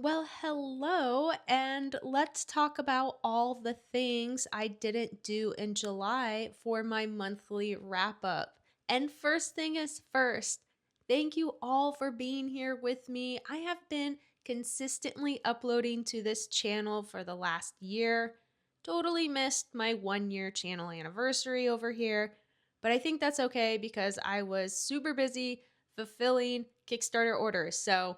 Well, hello, and let's talk about all the things I didn't do in July for my monthly wrap up. And first thing is first, thank you all for being here with me. I have been consistently uploading to this channel for the last year. Totally missed my 1 year channel anniversary over here, but I think that's okay because I was super busy fulfilling Kickstarter orders. So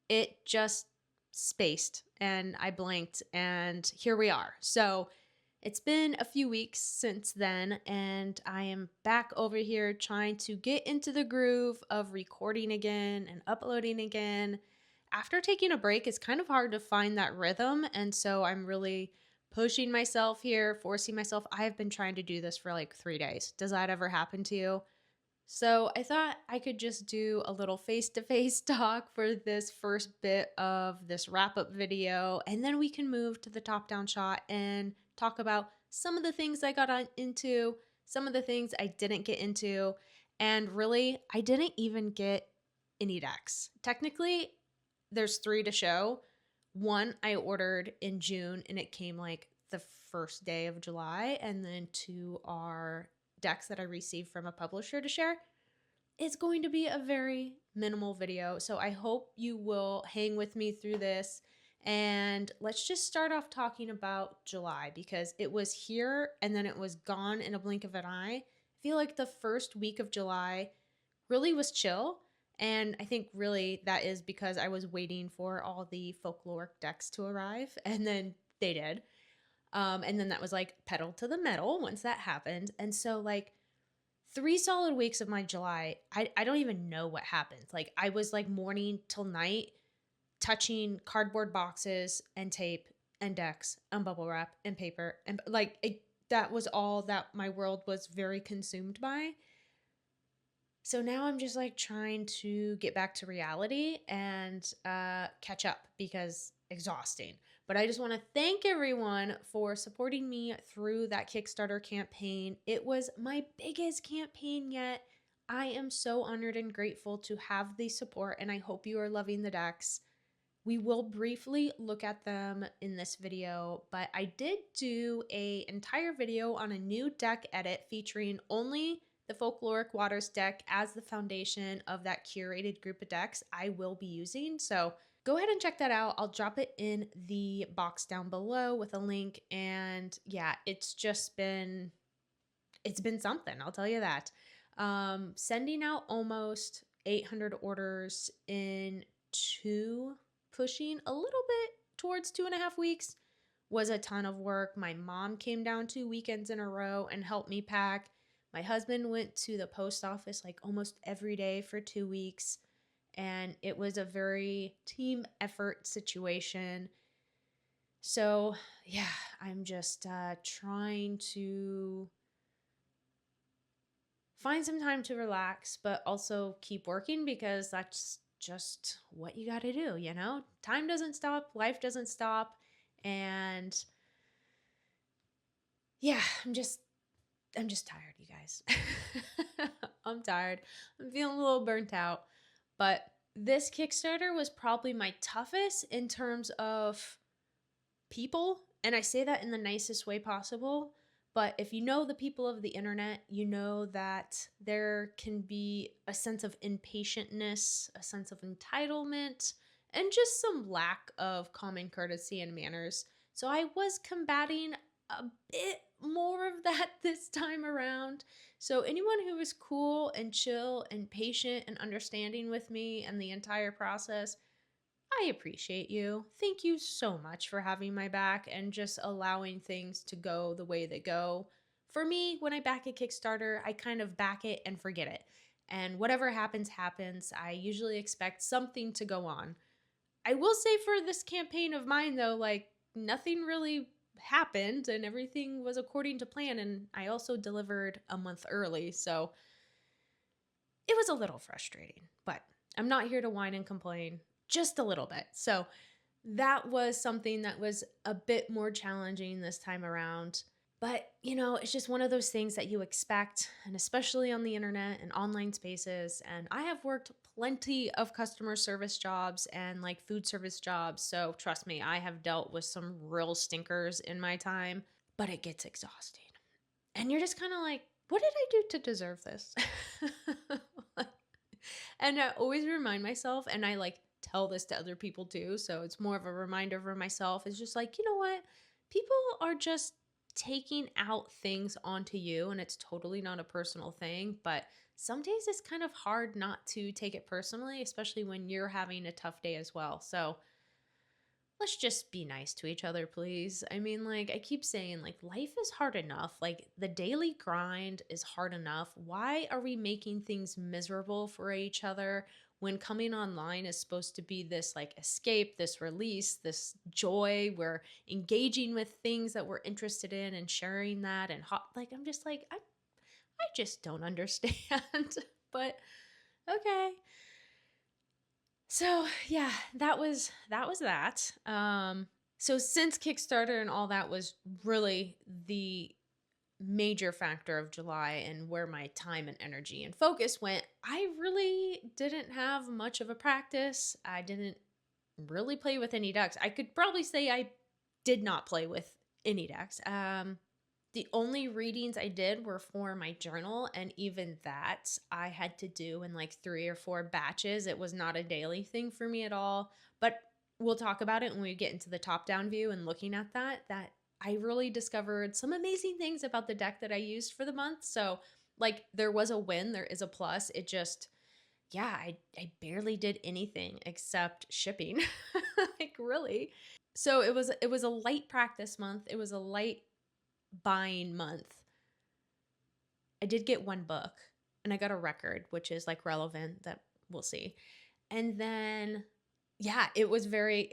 it just spaced and I blanked, and here we are. So it's been a few weeks since then, and I am back over here trying to get into the groove of recording again and uploading again. After taking a break, it's kind of hard to find that rhythm, and so I'm really pushing myself here, forcing myself. I have been trying to do this for like 3 days. Does that ever happen to you? So I thought I could just do a little face-to-face talk for this first bit of this wrap-up video, and then we can move to the top-down shot and talk about some of the things I got into, some of the things I didn't get into, and really, I didn't even get any decks. Technically, there's 3 to show. One I ordered in June, and it came like the first day of July, and then 2 are decks that I received from a publisher to share. It's going to be a very minimal video, so I hope you will hang with me through this. And let's just start off talking about July because it was here and then it was gone in a blink of an eye. I feel like the first week of July really was chill. And I think really that is because I was waiting for all the folkloric decks to arrive, and then they did. And then that was like pedal to the metal once that happened. And so, like, 3 solid weeks of my July, I don't even know what happened. Like, I was like morning till night touching cardboard boxes and tape and decks and bubble wrap and paper. And like, that was all that my world was very consumed by. So now I'm just like trying to get back to reality and catch up because exhausting. But I just want to thank everyone for supporting me through that Kickstarter campaign. It was my biggest campaign yet. I am so honored and grateful to have the support, and I hope you are loving the decks. We will briefly look at them in this video, but I did do an entire video on a new deck edit featuring only the Folkloric Waters deck as the foundation of that curated group of decks I will be using. So go ahead and check that out. I'll drop it in the box down below with a link. And yeah, it's been something, I'll tell you that. Sending out almost 800 orders in pushing a little bit towards 2.5 weeks was a ton of work. My mom came down 2 weekends in a row and helped me pack. My husband went to the post office like almost every day for 2 weeks, and it was a very team effort situation. So yeah, I'm just trying to find some time to relax, but also keep working because that's just what you got to do, you know? Time doesn't stop, life doesn't stop, and yeah, I'm just tired, you guys. I'm tired. I'm feeling a little burnt out. But this Kickstarter was probably my toughest in terms of people. And I say that in the nicest way possible. But if you know the people of the internet, you know that there can be a sense of impatientness, a sense of entitlement, and just some lack of common courtesy and manners. So I was combating a bit more of that this time around. So anyone who was cool and chill and patient and understanding with me and the entire process, I appreciate you. Thank you so much for having my back and just allowing things to go the way they go. For me, when I back a Kickstarter, I kind of back it and forget it. And whatever happens, happens. I usually expect something to go on. I will say for this campaign of mine, though, like, nothing really happened and everything was according to plan. And I also delivered a month early. So it was a little frustrating, but I'm not here to whine and complain, just a little bit. So that was something that was a bit more challenging this time around. But, you know, it's just one of those things that you expect, and especially on the internet and online spaces. And I have worked plenty of customer service jobs and like food service jobs. So trust me, I have dealt with some real stinkers in my time, but it gets exhausting. And you're just kind of like, what did I do to deserve this? And I always remind myself, and I like tell this to other people too. So it's more of a reminder for myself. It's just like, you know what? People are just taking out things onto you, and it's totally not a personal thing. But some days it's kind of hard not to take it personally, especially when you're having a tough day as well. So let's just be nice to each other, please. I mean, like, I keep saying, like, life is hard enough. Like, the daily grind is hard enough. Why are we making things miserable for each other when coming online is supposed to be this, like, escape, this release, this joy? We're engaging with things that we're interested in and sharing that. And, like, I'm just like, I just don't understand. But okay. So yeah, that was that. So since Kickstarter and all that was really the major factor of July and where my time and energy and focus went, I really didn't have much of a practice. I didn't really play with any decks. I could probably say I did not play with any decks. The only readings I did were for my journal, and even that I had to do in like 3 or 4 batches. It was not a daily thing for me at all, but we'll talk about it when we get into the top-down view and looking at that I really discovered some amazing things about the deck that I used for the month. So, like, there was a win, there is a plus. It just, yeah, I barely did anything except shipping. Like, really. So it was a light practice month. It was a light buying month. I did get 1 book and I got a record, which is like relevant, that we'll see. And then yeah, it was very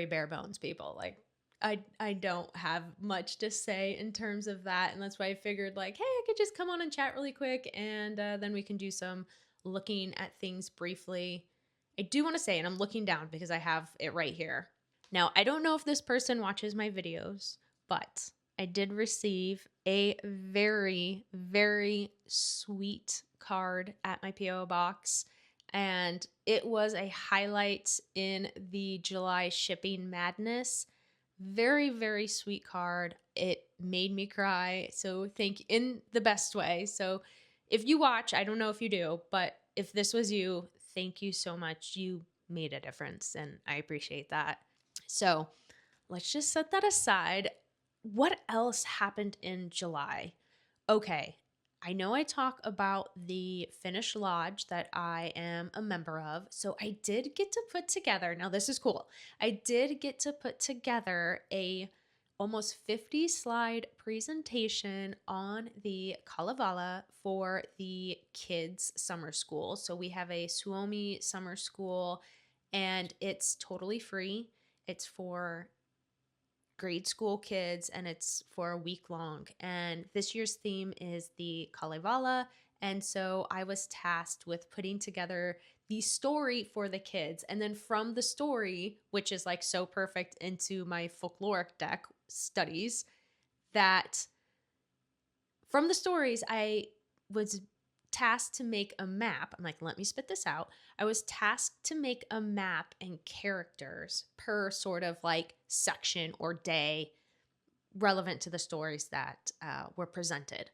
bare bones, people. Like, I don't have much to say in terms of that, and that's why I figured, like, hey, I could just come on and chat really quick, and then we can do some looking at things briefly. I do want to say, and I'm looking down because I have it right here. Now, I don't know if this person watches my videos, but I did receive a very, very sweet card at my P.O. box, and it was a highlight in the July shipping madness. Very, very sweet card. It made me cry. So in the best way. So if you watch, I don't know if you do, but if this was you, thank you so much. You made a difference, and I appreciate that. So let's just set that aside. What else happened in July? Okay, I know I talk about the Finnish Lodge that I am a member of. So I did get to put together, now this is cool. I did get to put together a almost 50 slide presentation on the Kalevala for the kids' summer school. So we have a Suomi summer school, and it's totally free. It's for grade school kids, and it's for a week long. And this year's theme is the Kalevala. And so I was tasked with putting together the story for the kids. And then from the story, which is like so perfect into my folkloric deck studies, that from the stories, I was tasked to make a map. I'm like, let me spit this out. I was tasked to make a map and characters per sort of like section or day relevant to the stories that were presented.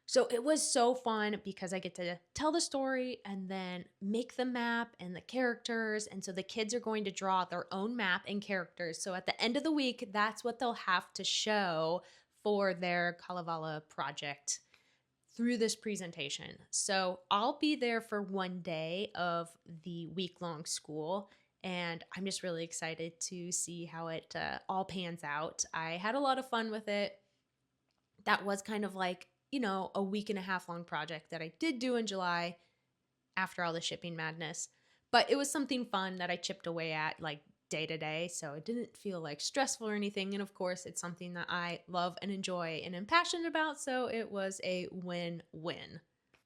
So it was so fun because I get to tell the story and then make the map and the characters. And so the kids are going to draw their own map and characters. So at the end of the week, that's what they'll have to show for their Kalevala project through this presentation. So I'll be there for 1 day of the week-long school, and I'm just really excited to see how it all pans out. I had a lot of fun with it. That was kind of like, a week and a half long project that I did do in July after all the shipping madness, but it was something fun that I chipped away at like day to day, so it didn't feel like stressful or anything. And of course, it's something that I love and enjoy and am passionate about, so it was a win-win.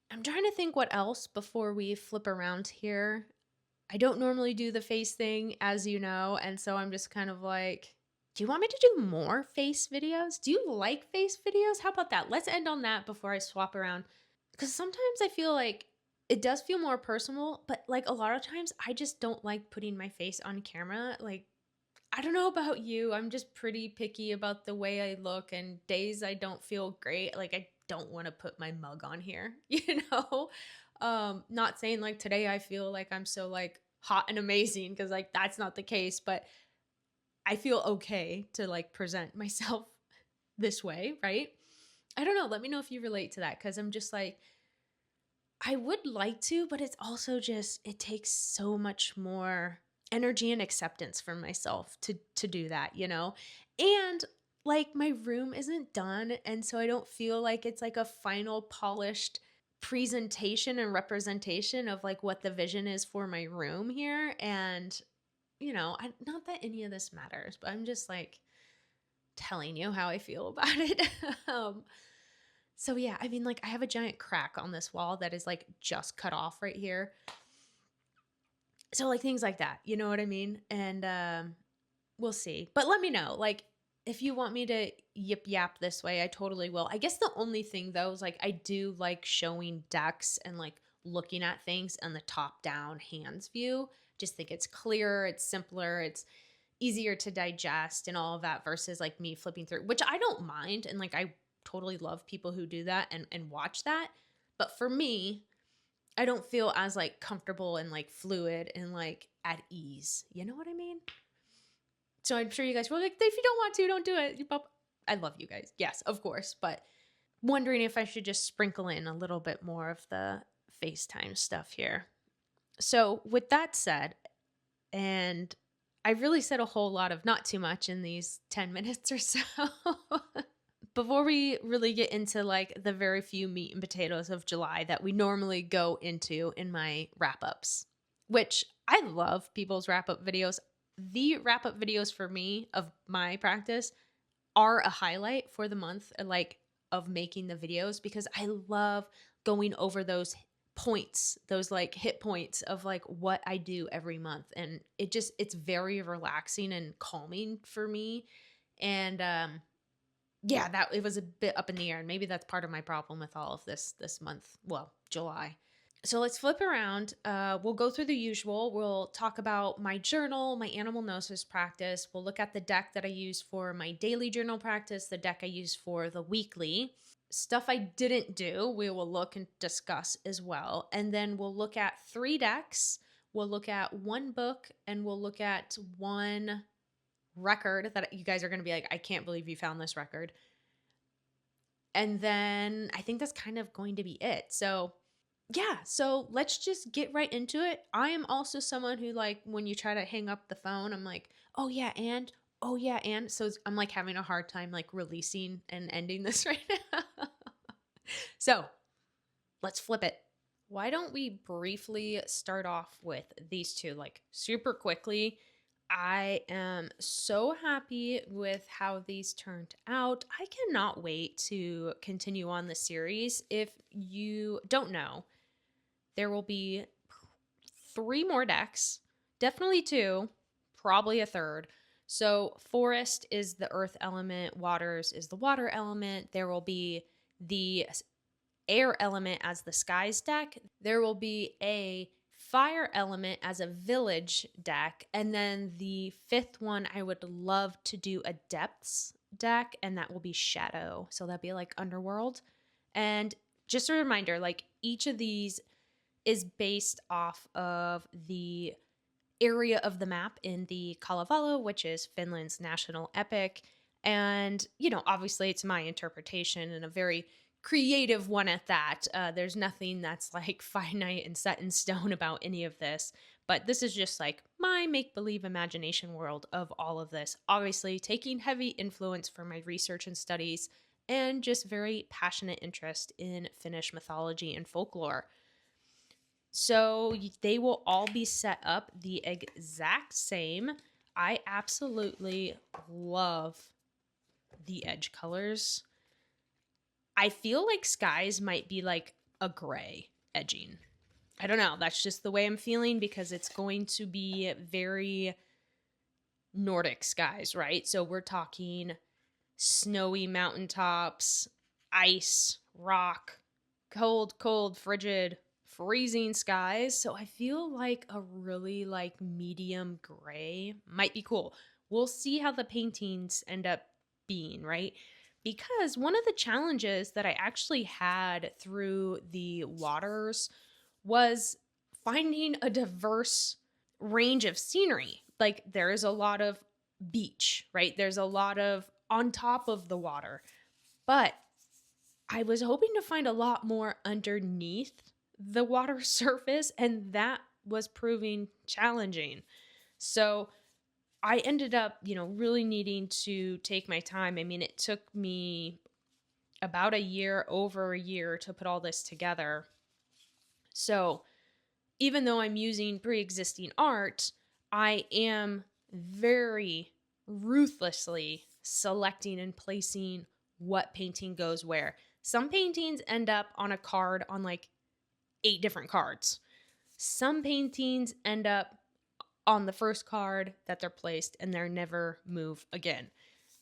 I'm trying to think what else before we flip around here. I don't normally do the face thing, as you know, and so I'm just kind of like, do you want me to do more face videos? Do you like face videos? How about that? Let's end on that before I swap around, because sometimes I feel like it does feel more personal, but like a lot of times I just don't like putting my face on camera. Like, I don't know about you. I'm just pretty picky about the way I look, and days I don't feel great. Like, I don't want to put my mug on here, you know? Not saying like today I feel like I'm so like hot and amazing, because like that's not the case, but I feel okay to like present myself this way, right? I don't know. Let me know if you relate to that, because I'm just like, I would like to, but it's also just it takes so much more energy and acceptance from myself to do that, you know? And like my room isn't done, and so I don't feel like it's like a final polished presentation and representation of like what the vision is for my room here. And not that any of this matters, but I'm just like telling you how I feel about it. um so yeah, I mean, like I have a giant crack on this wall that is like just cut off right here. So like things like that, you know what I mean? And we'll see. But let me know, like if you want me to yip yap this way, I totally will. I guess the only thing though is like I do like showing decks and like looking at things on the top down hands view. Just think it's clearer, it's simpler, it's easier to digest and all of that versus like me flipping through, which I don't mind. And like I totally love people who do that and watch that. But for me, I don't feel as like comfortable and like fluid and like at ease. You know what I mean? So I'm sure you guys were like, if you don't want to, don't do it. I love you guys. Yes, of course. But wondering if I should just sprinkle in a little bit more of the FaceTime stuff here. So with that said, and I really said a whole lot of not too much in these 10 minutes or so. Before we really get into like the very few meat and potatoes of July that we normally go into in my wrap ups, which I love people's wrap up videos. The wrap up videos for me of my practice are a highlight for the month, like of making the videos, because I love going over those points, those like hit points of like what I do every month. And it's very relaxing and calming for me. And yeah, that it was a bit up in the air, and maybe that's part of my problem with all of this month, well, July. So let's flip around. We'll go through the usual. We'll talk about my journal, my Animal Gnosis practice. We'll look at the deck that I use for my daily journal practice, the deck I use for the weekly. Stuff I didn't do, we will look and discuss as well. And then we'll look at 3 decks. We'll look at 1 book, and we'll look at 1 record that you guys are going to be like, I can't believe you found this record. And then I think that's kind of going to be it. So yeah, so let's just get right into it. I am also someone who, like, when you try to hang up the phone, I'm like, oh yeah, and oh yeah, and so I'm like having a hard time like releasing and ending this right now. So let's flip it. Why don't we briefly start off with these 2, like super quickly? I am so happy with how these turned out. I cannot wait to continue on the series. If you don't know, there will be 3 more decks, definitely 2, probably a third. So forest is the earth element, waters is the water element. There will be the air element as the skies deck. There will be a fire element as a village deck. And then the 5th one, I would love to do a depths deck, and that will be shadow. So that'd be like underworld. And just a reminder, like each of these is based off of the area of the map in the Kalevala, which is Finland's national epic. And, obviously it's my interpretation, and a very creative one at that. There's nothing that's like finite and set in stone about any of this, but this is just like my make-believe imagination world of all of this. Obviously taking heavy influence from my research and studies, and just very passionate interest in Finnish mythology and folklore. So they will all be set up the exact same. I absolutely love the edge colors. I feel like skies might be like a gray edging. I don't know. That's just the way I'm feeling, because it's going to be very Nordic skies, right? So we're talking snowy mountaintops, ice, rock, cold, frigid, freezing skies. So I feel like a really like medium gray might be cool. We'll see how the paintings end up being, right? Because one of the challenges that I actually had through the waters was finding a diverse range of scenery. Like there is a lot of beach, right? There's a lot of on top of the water. But I was hoping to find a lot more underneath the water surface, and that was proving challenging. So I ended up, really needing to take my time. I mean, it took me about over a year to put all this together. So even though I'm using pre existing art, I am very ruthlessly selecting and placing what painting goes where. Some paintings end up on a card on like 8 different cards. Some paintings end up on the first card that they're placed and they're never move again.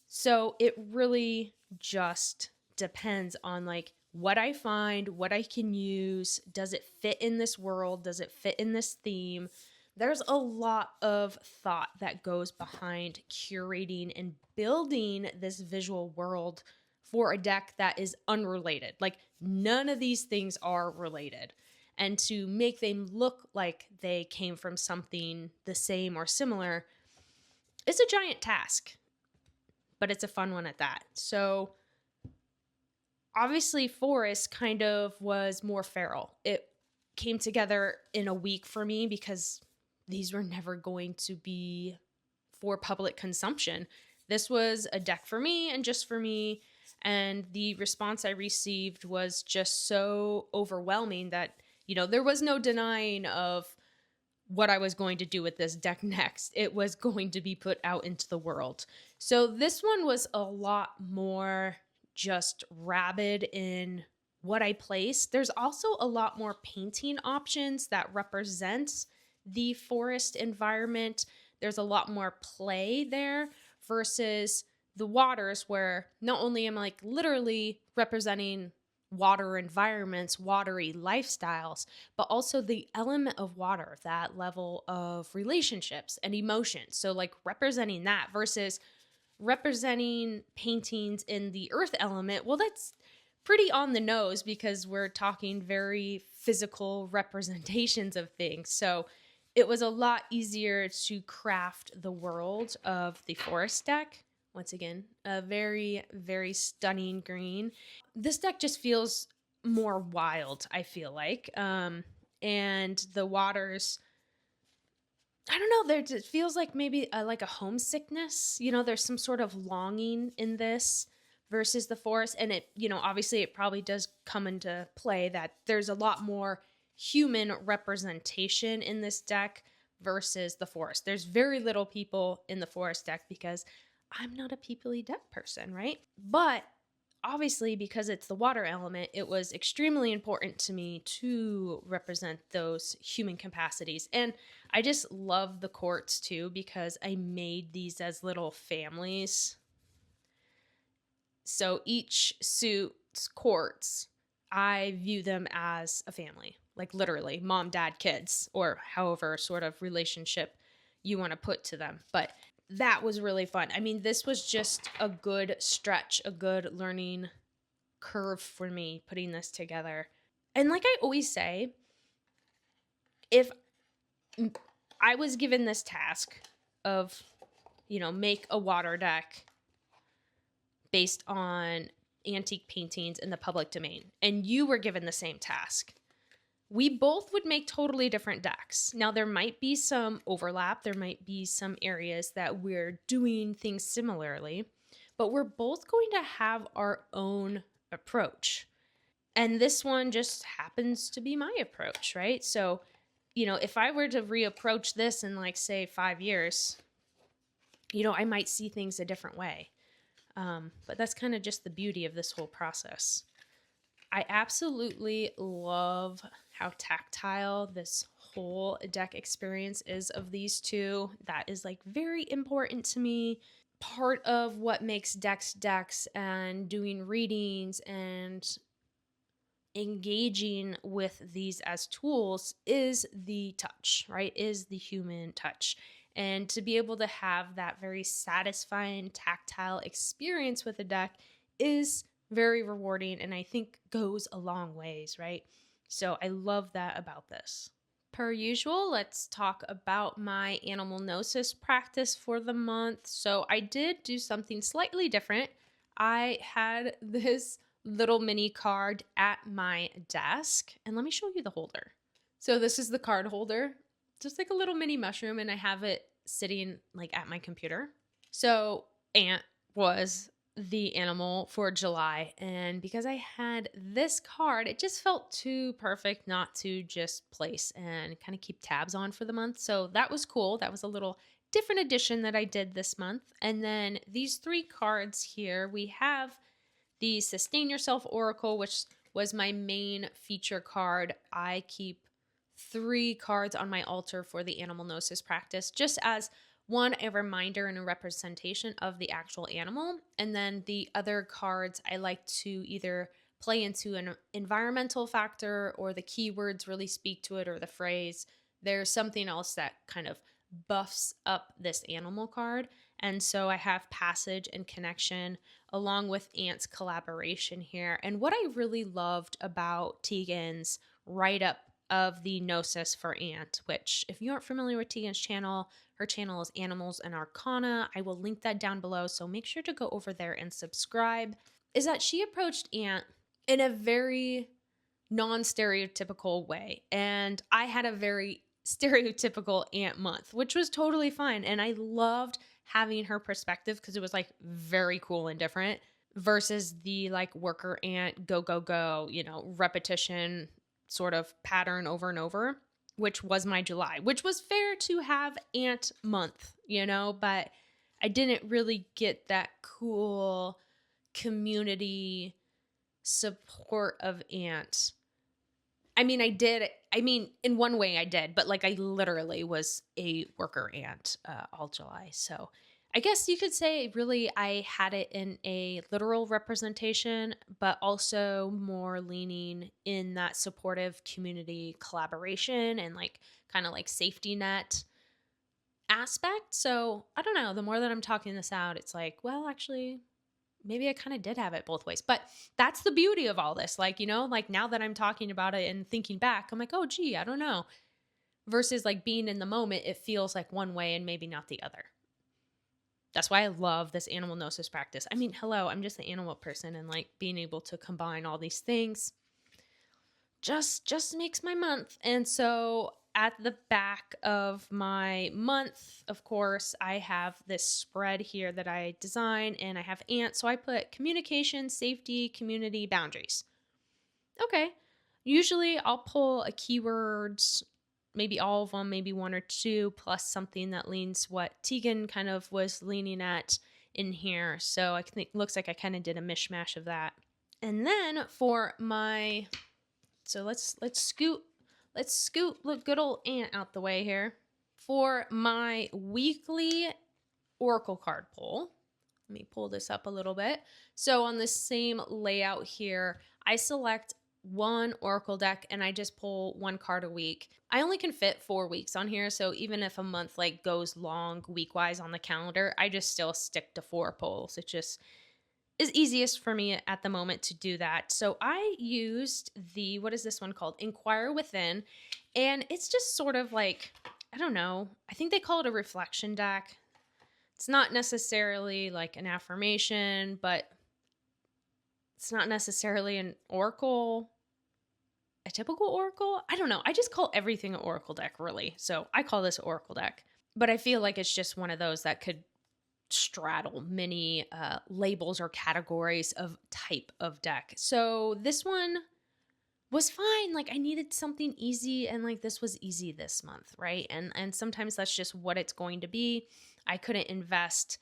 So it really just depends on like what I find, what I can use. Does it fit in this world? Does it fit in this theme? There's a lot of thought that goes behind curating and building this visual world for a deck that is unrelated. Like none of these things are related. And to make them look like they came from something the same or similar is a giant task, but it's a fun one at that. So obviously Forest kind of was more feral. It came together in a week for me because these were never going to be for public consumption. This was a deck for me and just for me. And the response I received was just so overwhelming that, there was no denying of what I was going to do with this deck next. It was going to be put out into the world. So this one was a lot more just rabid in what I placed. There's also a lot more painting options that represent the forest environment. There's a lot more play there versus the waters, where not only am I like literally representing water environments, watery lifestyles, but also the element of water, that level of relationships and emotions. So like representing that versus representing paintings in the earth element. Well, that's pretty on the nose because we're talking very physical representations of things. So it was a lot easier to craft the world of the forest deck. Once again, a very, very stunning green. This deck just feels more wild, I feel like. And the waters, I don't know, it feels like maybe like a homesickness. There's some sort of longing in this versus the forest. And it, obviously it probably does come into play that there's a lot more human representation in this deck versus the forest. There's very little people in the forest deck because I'm not a peoply deck person, right? But obviously, because it's the water element, it was extremely important to me to represent those human capacities. And I just love the courts too, because I made these as little families. So each suit's courts, I view them as a family, like literally mom, dad, kids, or however sort of relationship you want to put to them. But that was really fun. I mean, this was just a good stretch, a good learning curve for me putting this together. And like I always say, if I was given this task of, make a water deck based on antique paintings in the public domain, and you were given the same task, we both would make totally different decks. Now, there might be some overlap. There might be some areas that we're doing things similarly, but we're both going to have our own approach. And this one just happens to be my approach, right? So, if I were to reapproach this in like, say, 5 years, I might see things a different way. But that's kind of just the beauty of this whole process. I absolutely love how tactile this whole deck experience is of these two. That is like very important to me. Part of what makes decks and doing readings and engaging with these as tools is the touch, right? Is the human touch. And to be able to have that very satisfying tactile experience with a deck is very rewarding, and I think goes a long ways, right? So I love that about this. Per usual, let's talk about my Animal Gnosis practice for the month. So I did do something slightly different. I had this little mini card at my desk, and let me show you the holder. So this is the card holder, just like a little mini mushroom, and I have it sitting like at my computer. So Ant was the animal for July, and because I had this card, it just felt too perfect not to just place and kind of keep tabs on for the month. So that was cool. That was a little different addition that I did this month. And then these 3 cards here, we have the Sustain Yourself Oracle, which was my main feature card. I keep 3 cards on my altar for the Animal Gnosis practice, just as one, a reminder and a representation of the actual animal. And then the other cards, I like to either play into an environmental factor, or the keywords really speak to it, or the phrase. There's something else that kind of buffs up this animal card. And so I have passage and connection along with Ant's collaboration here. And what I really loved about Tegan's write-up of the Gnosis for Ant, which, if you aren't familiar with Tegan's channel, her channel is Animals and Arcana. I will link that down below, so make sure to go over there and subscribe. Is that she approached Ant in a very non-stereotypical way. And I had a very stereotypical Ant month, which was totally fine. And I loved having her perspective because it was like very cool and different versus the like worker ant, go, go, go, repetition sort of pattern over and over, which was my July, which was fair to have Ant month, but I didn't really get that cool community support of Ant. I mean, I did. I mean, in one way I did, but like I literally was a worker ant all July. So I guess you could say really I had it in a literal representation, but also more leaning in that supportive community collaboration and like kind of like safety net aspect. So I don't know. The more that I'm talking this out, it's like, well, actually, maybe I kind of did have it both ways. But that's the beauty of all this. Like, like now that I'm talking about it and thinking back, I'm like, oh, gee, I don't know. Versus like being in the moment, it feels like one way and maybe not the other. That's why I love this Animal Gnosis practice. I mean, hello, I'm just an animal person, and like being able to combine all these things just makes my month. And so at the back of my month, of course, I have this spread here that I design, and I have Ant. So I put communication, safety, community, boundaries. Okay. Usually I'll pull a keywords, maybe all of them, maybe 1 or 2, plus something that leans what Tegan kind of was leaning at in here. So I think looks like I kind of did a mishmash of that. And then for my, so let's scoot look good old Ant out the way here. For my weekly Oracle card pull, let me pull this up a little bit. So on the same layout here, I select one Oracle deck and I just pull 1 card a week. I only can fit 4 weeks on here, so even if a month like goes long week-wise on the calendar, I just still stick to 4 pulls. It just is easiest for me at the moment to do that. So I used the, what is this one called? Inquire Within. And it's just sort of like, I don't know, I think they call it a reflection deck. It's not necessarily like an affirmation, but it's not necessarily an oracle, a typical oracle. I don't know. I just call everything an oracle deck, really. So I call this an oracle deck. But I feel like it's just one of those that could straddle many labels or categories of type of deck. So this one was fine. Like I needed something easy, and like this was easy this month, right? And sometimes that's just what it's going to be. I couldn't invest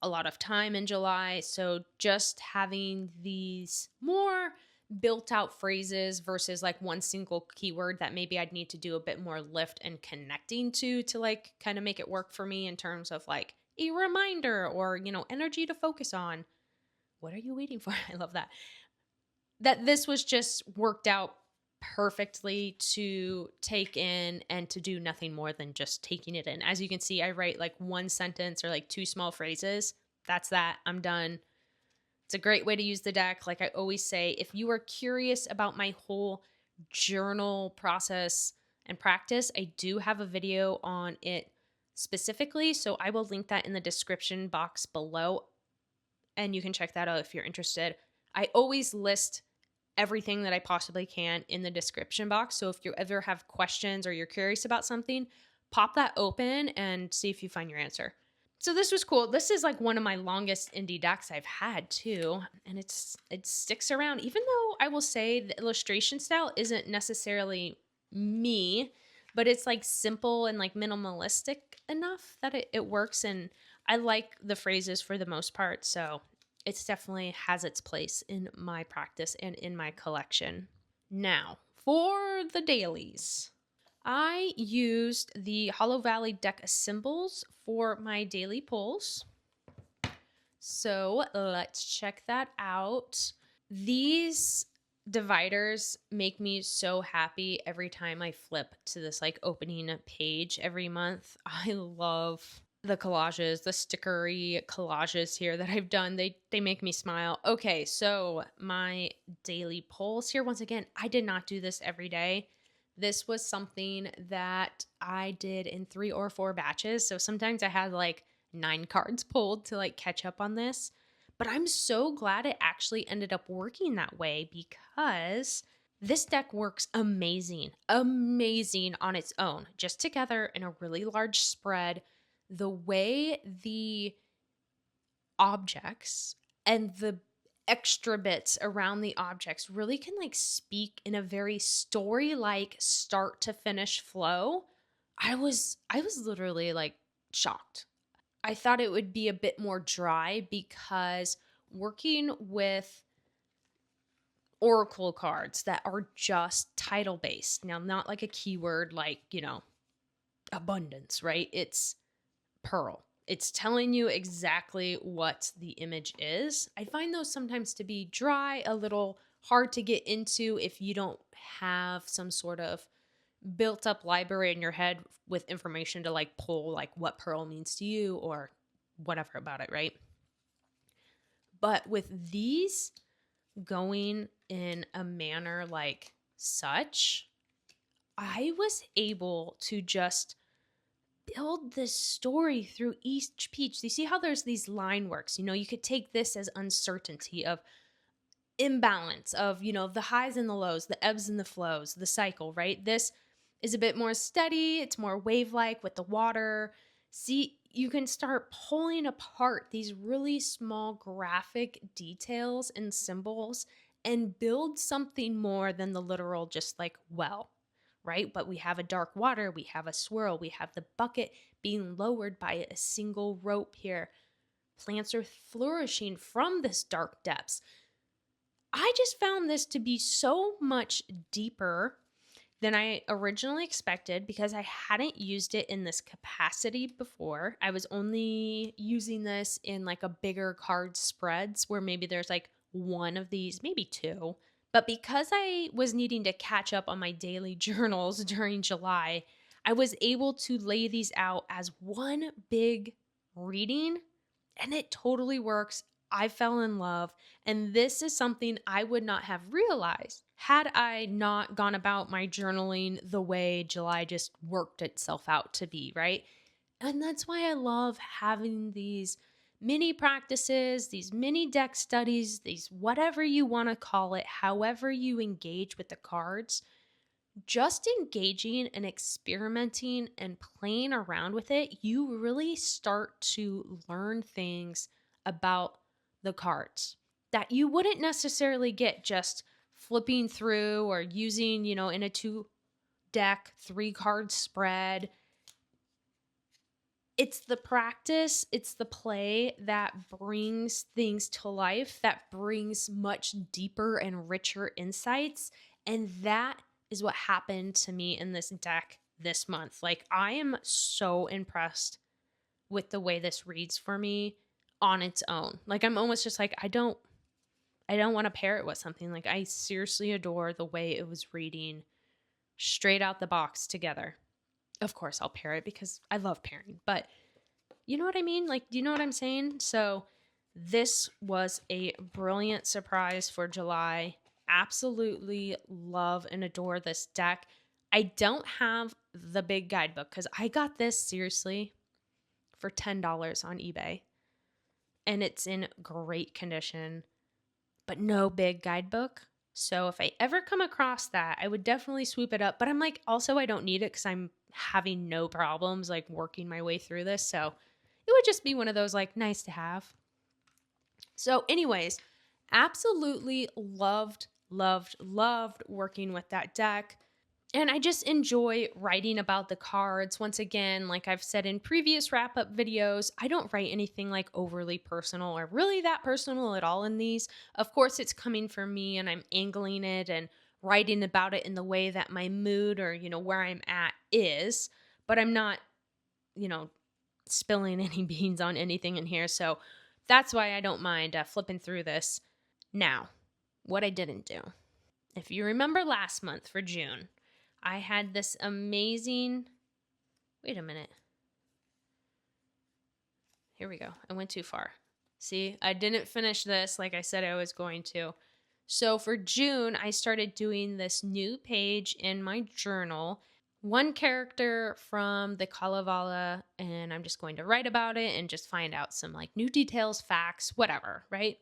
a lot of time in July, so just having these more built out phrases versus like one single keyword that maybe I'd need to do a bit more lift and connecting to like kind of make it work for me in terms of like a reminder or, energy to focus on. What are you waiting for? I love that. that this was just worked out perfectly to take in and to do nothing more than just taking it in. As you can see, I write like one sentence or like two small phrases. That's that. I'm done. It's a great way to use the deck. Like I always say, if you are curious about my whole journal process and practice, I do have a video on it specifically. So I will link that in the description box below, and you can check that out if you're interested. I always list everything that I possibly can in the description box. So if you ever have questions or you're curious about something, pop that open and see if you find your answer. So this was cool. This is like one of my longest indie decks I've had too, and it sticks around. Even though I will say the illustration style isn't necessarily me, but it's like simple and like minimalistic enough that it works, and I like the phrases for the most part. So it definitely has its place in my practice and in my collection. Now, for the dailies, I used the Hollow Valley deck of symbols for my daily pulls. So let's check that out. These dividers make me so happy every time I flip to this like opening page every month. I love the collages, the stickery collages here that I've done. They make me smile. Okay, so my daily polls here. Once again, I did not do this every day. This was something that I did in 3 or 4 batches. So sometimes I had like 9 cards pulled to like catch up on this. But I'm so glad it actually ended up working that way, because this deck works amazing on its own, just together in a really large spread. The way the objects and the extra bits around the objects really can like speak in a very story-like start to finish flow. I was literally like shocked. I thought it would be a bit more dry, because working with oracle cards that are just title based, now not like a keyword like, abundance, right? It's pearl. It's telling you exactly what the image is. I find those sometimes to be dry, a little hard to get into if you don't have some sort of built up library in your head with information to like pull like what pearl means to you or whatever about it, right? But with these going in a manner like such, I was able to just build this story through each peach. You see how there's these line works? You could take this as uncertainty of imbalance of, the highs and the lows, the ebbs and the flows, the cycle, right? This is a bit more steady. It's more wave-like with the water. See, you can start pulling apart these really small graphic details and symbols and build something more than the literal just like well, right? But we have a dark water, we have a swirl, we have the bucket being lowered by a single rope here. Plants are flourishing from this dark depths. I just found this to be so much deeper than I originally expected, because I hadn't used it in this capacity before. I was only using this in like a bigger card spreads where maybe there's like one of these, maybe 2. But because I was needing to catch up on my daily journals during July, I was able to lay these out as one big reading, and it totally works. I fell in love, and this is something I would not have realized had I not gone about my journaling the way July just worked itself out to be, right? And that's why I love having these mini practices, these mini deck studies, these whatever you want to call it, however you engage with the cards. Just engaging and experimenting and playing around with it, you really start to learn things about the cards that you wouldn't necessarily get just flipping through or using, in a 2 deck, 3 card spread. It's the practice, it's the play that brings things to life, that brings much deeper and richer insights. And that is what happened to me in this deck this month. Like, I am so impressed with the way this reads for me on its own. Like, I'm almost just like, I don't I don't want to pair it with something. Like, I seriously adore the way it was reading straight out the box together. Of course, I'll pair it because I love pairing, but you know what I mean? Like, do you know what I'm saying? So this was a brilliant surprise for July. Absolutely love and adore this deck. I don't have the big guidebook because I got this seriously for $10 on eBay. And it's in great condition, but no big guidebook. So if I ever come across that, I would definitely swoop it up. But I'm like, also, I don't need it because I'm having no problems like working my way through this. So it would just be one of those like nice to have. So, anyways, absolutely loved working with that deck. And I just enjoy writing about the cards. Once again, like I've said in previous wrap up videos, I don't write anything like overly personal or really that personal at all in these. Of course, it's coming from me and I'm angling it and writing about it in the way that my mood or, where I'm at is. But I'm not, spilling any beans on anything in here. So that's why I don't mind flipping through this. Now, what I didn't do. If you remember last month for June, I had this amazing, wait a minute. Here we go. I went too far. See, I didn't finish this like I said I was going to. So for June, I started doing this new page in my journal. One character from the Kalevala, and I'm just going to write about it and just find out some like new details, facts, whatever, right?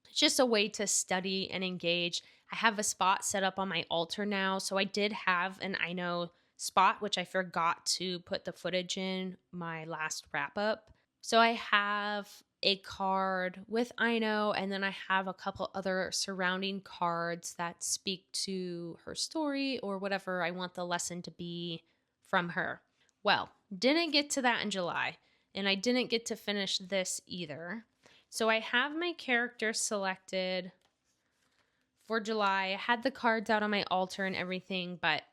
It's just a way to study and engage. I have a spot set up on my altar now. So I did have an I know spot, which I forgot to put the footage in my last wrap up. So I have a card with I know, and then I have a couple other surrounding cards that speak to her story or whatever I want the lesson to be from her. Well, didn't get to that in July, and I didn't get to finish this either. So I have my character selected for July. I had the cards out on my altar and everything, but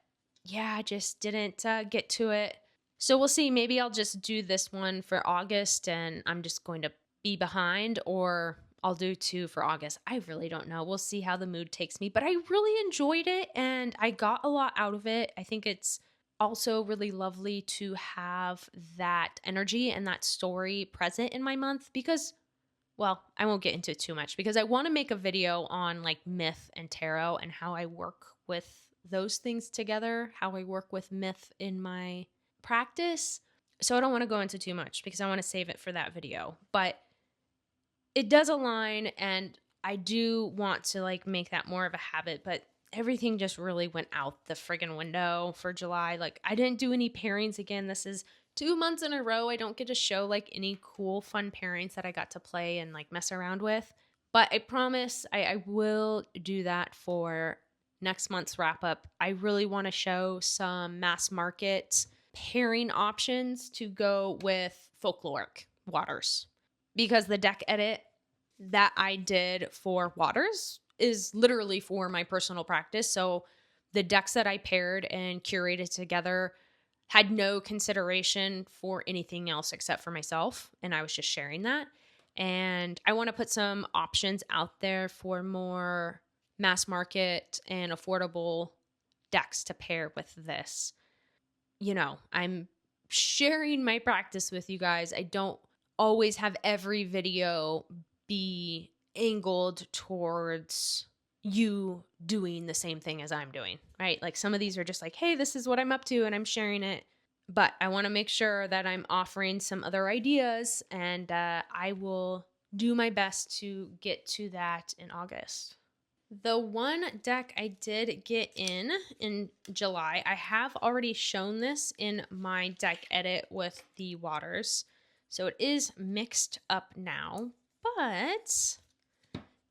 yeah, I just didn't get to it. So we'll see. Maybe I'll just do this one for August and I'm just going to be behind, or I'll do 2 for August. I really don't know. We'll see how the mood takes me, but I really enjoyed it and I got a lot out of it. I think it's also really lovely to have that energy and that story present in my month because, well, I won't get into it too much because I want to make a video on like myth and tarot and how I work with those things together, how I work with myth in my practice. So I don't want to go into too much because I want to save it for that video. But it does align and I do want to like make that more of a habit, but everything just really went out the friggin' window for July. Like I didn't do any pairings again. This is 2 months in a row. I don't get to show like any cool fun pairings that I got to play and like mess around with. But I promise I will do that for next month's wrap up. I really want to show some mass market pairing options to go with Folkloric Waters because the deck edit that I did for Waters is literally for my personal practice. So the decks that I paired and curated together had no consideration for anything else except for myself. And I was just sharing that. And I want to put some options out there for more mass market and affordable decks to pair with this. I'm sharing my practice with you guys. I don't always have every video be angled towards you doing the same thing as I'm doing, right? Like some of these are just like, hey, this is what I'm up to and I'm sharing it. But I want to make sure that I'm offering some other ideas and I will do my best to get to that in August. The one deck I did get in July, I have already shown this in my deck edit with the Waters. So it is mixed up now, but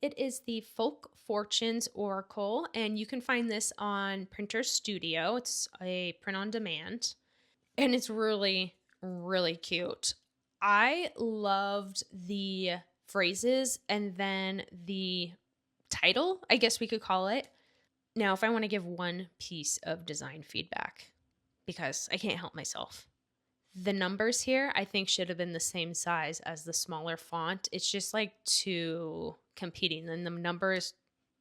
it is the Folk Fortunes Oracle, and you can find this on Printer Studio. It's a print on demand, and it's really, really cute. I loved the phrases and then the title, I guess we could call it. Now, if I want to give one piece of design feedback, because I can't help myself, the numbers here I think should have been the same size as the smaller font. It's just like too competing, then the numbers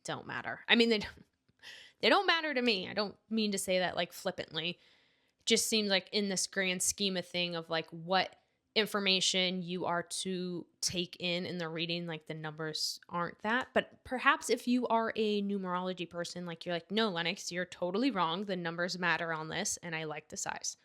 don't matter. I mean, they don't matter to me. I don't mean to say that like flippantly. It just seems like in this grand scheme of thing of like what information you are to take in the reading, like the numbers aren't that. But perhaps if you are a numerology person, like you're like, no, Lennox, you're totally wrong. The numbers matter on this, and I like the size.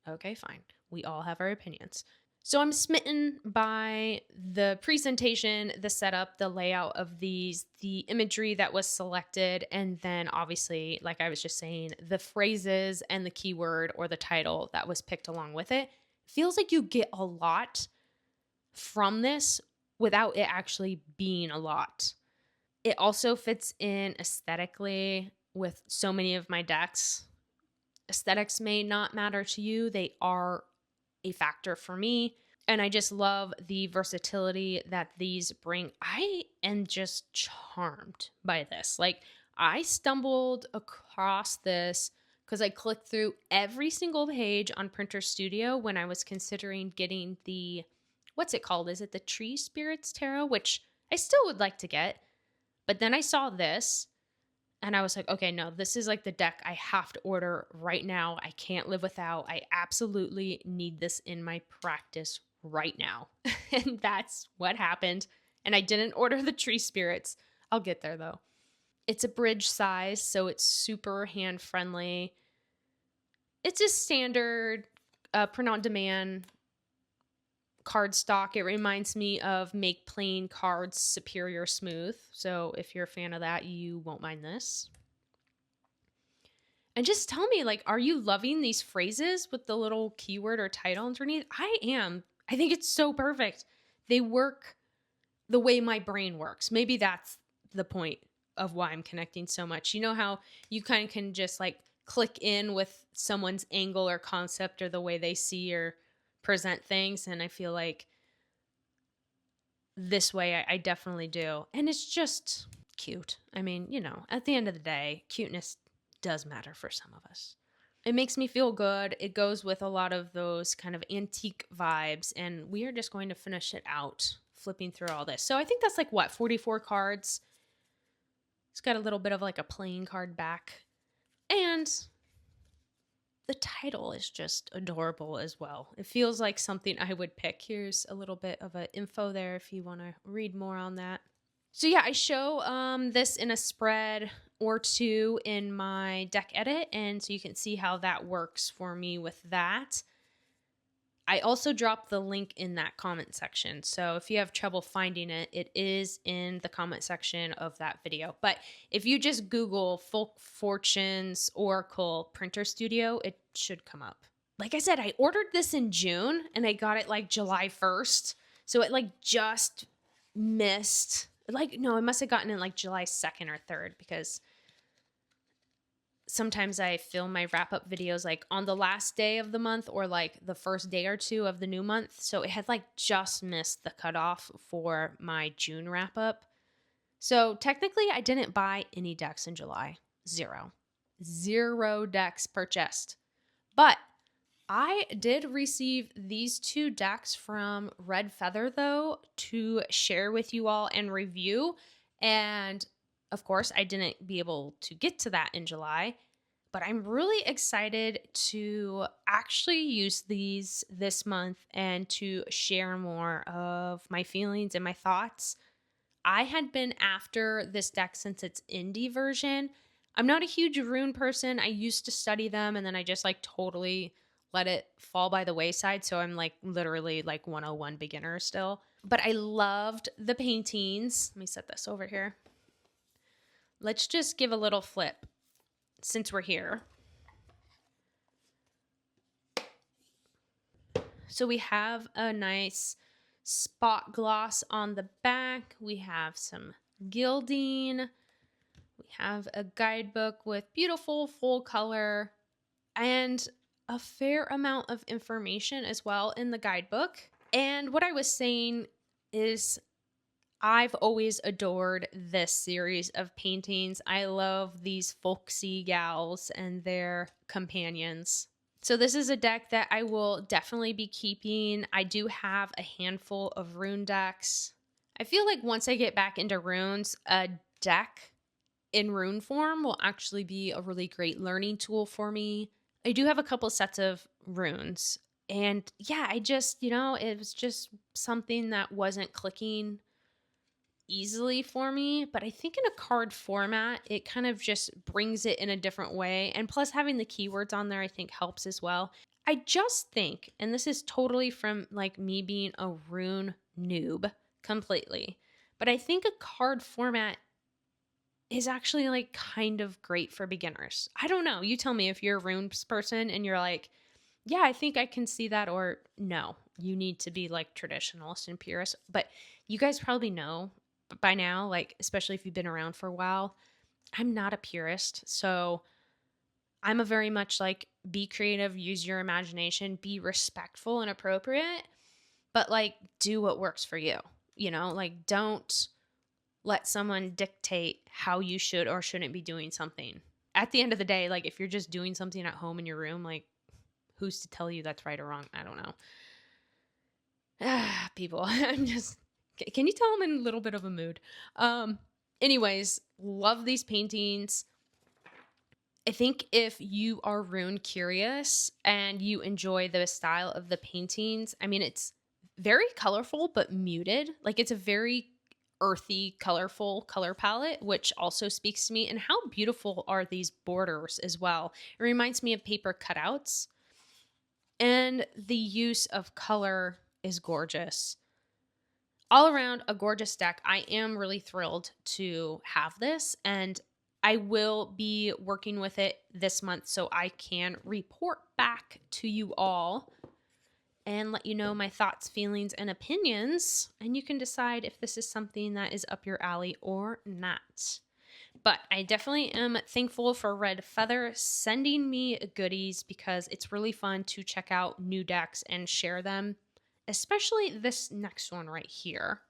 Okay, fine. We all have our opinions. So I'm smitten by the presentation, the setup, the layout of these, the imagery that was selected, and then obviously, like I was just saying, the phrases and the keyword or the title that was picked along with it. Feels like you get a lot from this without it actually being a lot. It also fits in aesthetically with so many of my decks. Aesthetics may not matter to you. They are a factor for me. And I just love the versatility that these bring. I am just charmed by this. Like, I stumbled across this because I clicked through every single page on Printer Studio when I was considering getting the, what's it called? Is it the Tree Spirits Tarot? Which I still would like to get. But then I saw this and I was like, okay, no, this is like the deck I have to order right now. I can't live without. I absolutely need this in my practice right now. And that's what happened. And I didn't order the Tree Spirits. I'll get there though. It's a bridge size, so it's super hand friendly. It's a standard print on demand cardstock. It reminds me of Make Plain Cards Superior Smooth. So if you're a fan of that, you won't mind this. And just tell me, like, are you loving these phrases with the little keyword or title underneath? I am. I think it's so perfect. They work the way my brain works. Maybe that's the point of why I'm connecting so much. You know how you kind of can just like click in with someone's angle or concept or the way they see or present things. And I feel like this way I definitely do. And it's just cute. I mean, you know, at the end of the day, cuteness does matter for some of us. It makes me feel good. It goes with a lot of those kind of antique vibes. And we are just going to finish it out flipping through all this. So I think that's like what, 44 cards. It's got a little bit of like a playing card back. And the title is just adorable as well. It feels like something I would pick. Here's a little bit of an info there if you want to read more on that. So yeah, I show this in a spread or two in my deck edit, and so you can see how that works for me with that. I also dropped the link in that comment section. So if you have trouble finding it, it is in the comment section of that video. But if you just Google Folk Fortunes Oracle Printer Studio, it should come up. Like I said, I ordered this in June and I got it like July 1st. So it like just missed, like, no, I must have gotten it like July 2nd or 3rd because sometimes I film my wrap-up videos like on the last day of the month or like the first day or two of the new month. So it had like just missed the cutoff for my June wrap-up. So technically I didn't buy any decks in July. Zero decks purchased. But I did receive these 2 decks from Red Feather though to share with you all and review. And of course, I didn't be able to get to that in July, but I'm really excited to actually use these this month and to share more of my feelings and my thoughts. I had been after this deck since its indie version. I'm not a huge rune person. I used to study them and then I just like totally let it fall by the wayside. So I'm like literally like 101 beginner still. But I loved the paintings. Let me set this over here. Let's just give a little flip since we're here. So we have a nice spot gloss on the back. We have some gilding. We have a guidebook with beautiful full color and a fair amount of information as well in the guidebook. And what I was saying is I've always adored this series of paintings. I love these folksy gals and their companions. So this is a deck that I will definitely be keeping. I do have a handful of rune decks. I feel like once I get back into runes, a deck in rune form will actually be a really great learning tool for me. I do have a couple sets of runes. And yeah, I just, it was just something that wasn't clicking easily for me. But I think in a card format, it kind of just brings it in a different way. And plus, having the keywords on there, I think helps as well. I just think, and this is totally from like me being a rune noob completely, but I think a card format is actually like kind of great for beginners. I don't know. You tell me if you're a runes person and you're like, yeah, I think I can see that, or no, you need to be like traditionalist and purist. But you guys probably know by now, like, especially if you've been around for a while, I'm not a purist. So I'm a very much like be creative, use your imagination, be respectful and appropriate, but like do what works for you. Like don't let someone dictate how you should or shouldn't be doing something. At the end of the day, like if you're just doing something at home in your room, like who's to tell you that's right or wrong? I don't know. People, I'm just, can you tell I'm in a little bit of a mood? Anyways, love these paintings. I think if you are rune curious and you enjoy the style of the paintings, I mean, it's very colorful, but muted. Like it's a very earthy, colorful color palette, which also speaks to me. And how beautiful are these borders as well? It reminds me of paper cutouts. And the use of color is gorgeous. All around a gorgeous deck. I am really thrilled to have this, and I will be working with it this month so I can report back to you all and let you know my thoughts, feelings, and opinions, and you can decide if this is something that is up your alley or not. But I definitely am thankful for Red Feather sending me goodies because it's really fun to check out new decks and share them, especially this next one right here.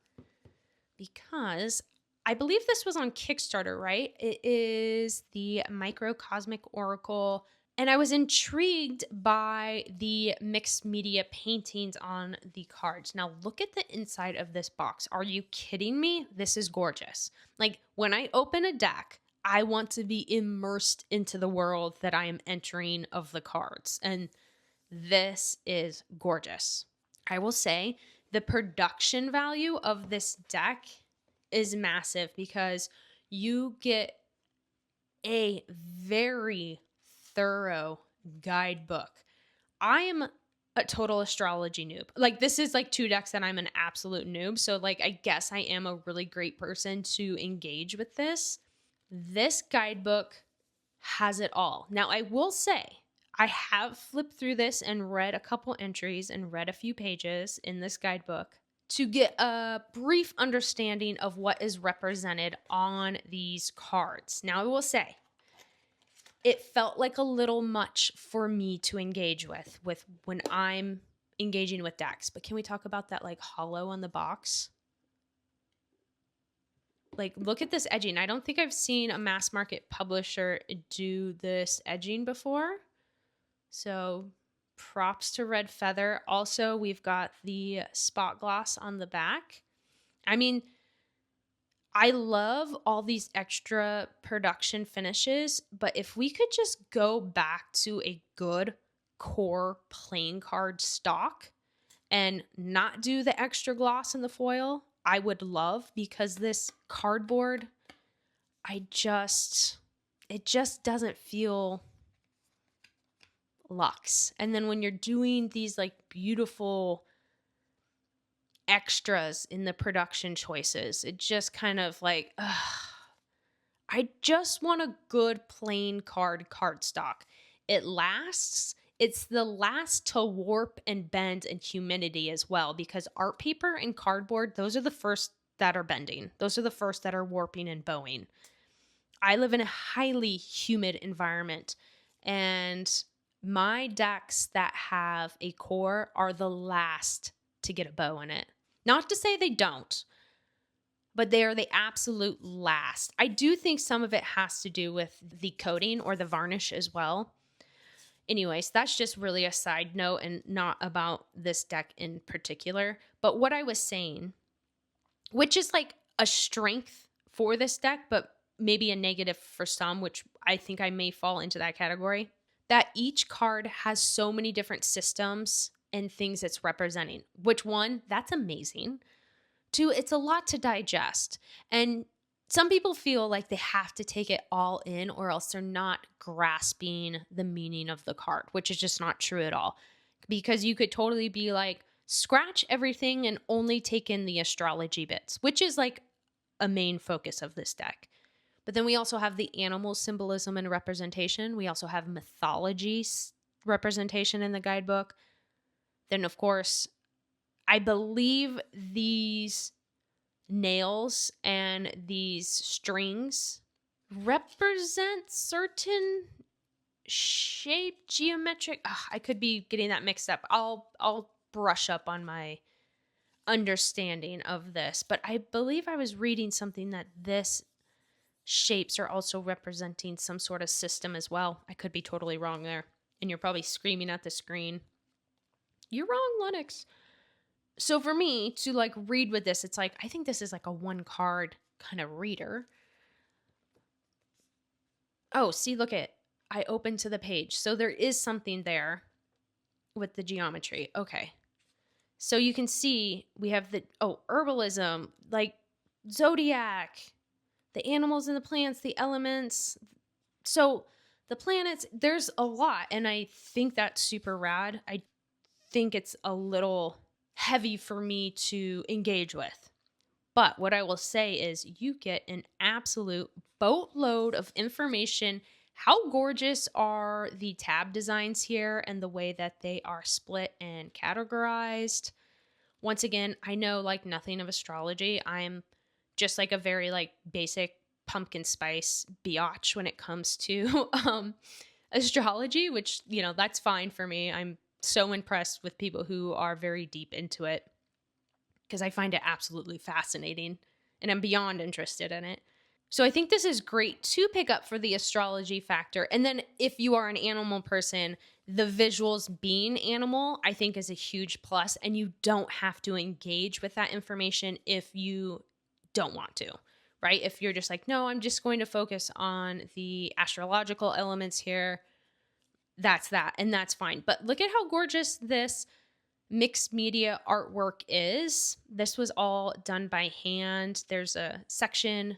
Because I believe this was on Kickstarter, right? It is the Microcosmic Oracle. And I was intrigued by the mixed media paintings on the cards. Now, look at the inside of this box. Are you kidding me? This is gorgeous. Like, when I open a deck, I want to be immersed into the world that I am entering of the cards. And this is gorgeous. I will say the production value of this deck is massive because you get a very thorough guidebook. I am a total astrology noob. Like this is like two decks that I'm an absolute noob. So like I guess I am a really great person to engage with this. This guidebook has it all. Now I will say I have flipped through this and read a couple entries and read a few pages in this guidebook to get a brief understanding of what is represented on these cards. Now I will say it felt like a little much for me to engage with when I'm engaging with decks. But can we talk about that like hollow on the box? Like, look at this edging. I don't think I've seen a mass market publisher do this edging before. So props to Red Feather. Also, we've got the spot gloss on the back. I mean, I love all these extra production finishes, but if we could just go back to a good core playing card stock and not do the extra gloss in the foil, I would love, because this cardboard, it just doesn't feel luxe. And then when you're doing these like beautiful extras in the production choices, it just kind of like, I just want a good plain cardstock. It lasts. It's the last to warp and bend and humidity as well, because art paper and cardboard, those are the first that are bending. Those are the first that are warping and bowing. I live in a highly humid environment, and my decks that have a core are the last to get a bow in it. Not to say they don't, but they are the absolute last. I do think some of it has to do with the coating or the varnish as well. Anyways, that's just really a side note and not about this deck in particular. But what I was saying which is like a strength for this deck, but maybe a negative for some, which I think I may fall into that category. That each card has so many different systems and things it's representing, which one, that's amazing. Two, it's a lot to digest. And some people feel like they have to take it all in or else they're not grasping the meaning of the card, which is just not true at all. Because you could totally be like, scratch everything and only take in the astrology bits, which is like a main focus of this deck. But then we also have the animal symbolism and representation. We also have mythology representation in the guidebook. Then, of course, I believe these nails and these strings represent certain shape geometric. I could be getting that mixed up. I'll brush up on my understanding of this, but I believe I was reading something that this shapes are also representing some sort of system as well. I could be totally wrong there, and you're probably screaming at the screen, "You're wrong, Lennox." So for me to like read with this, it's like, I think this is like a one card kind of reader. Oh, see, look at, I opened to the page. So there is something there with the geometry. Okay. So you can see we have the, herbalism, like zodiac, the animals and the plants, the elements. So the planets, there's a lot. And I think that's super rad. I think it's a little heavy for me to engage with. But what I will say is you get an absolute boatload of information. How gorgeous are the tab designs here and the way that they are split and categorized. Once again, I know like nothing of astrology. I'm just like a very like basic pumpkin spice biatch when it comes to astrology, which, that's fine for me. I'm so impressed with people who are very deep into it because I find it absolutely fascinating and I'm beyond interested in it. So I think this is great to pick up for the astrology factor. And then if you are an animal person, the visuals being animal, I think is a huge plus, and you don't have to engage with that information if you don't want to, right? If you're just like, no, I'm just going to focus on the astrological elements here, that's that, and that's fine. But look at how gorgeous this mixed media artwork is. This was all done by hand. There's a section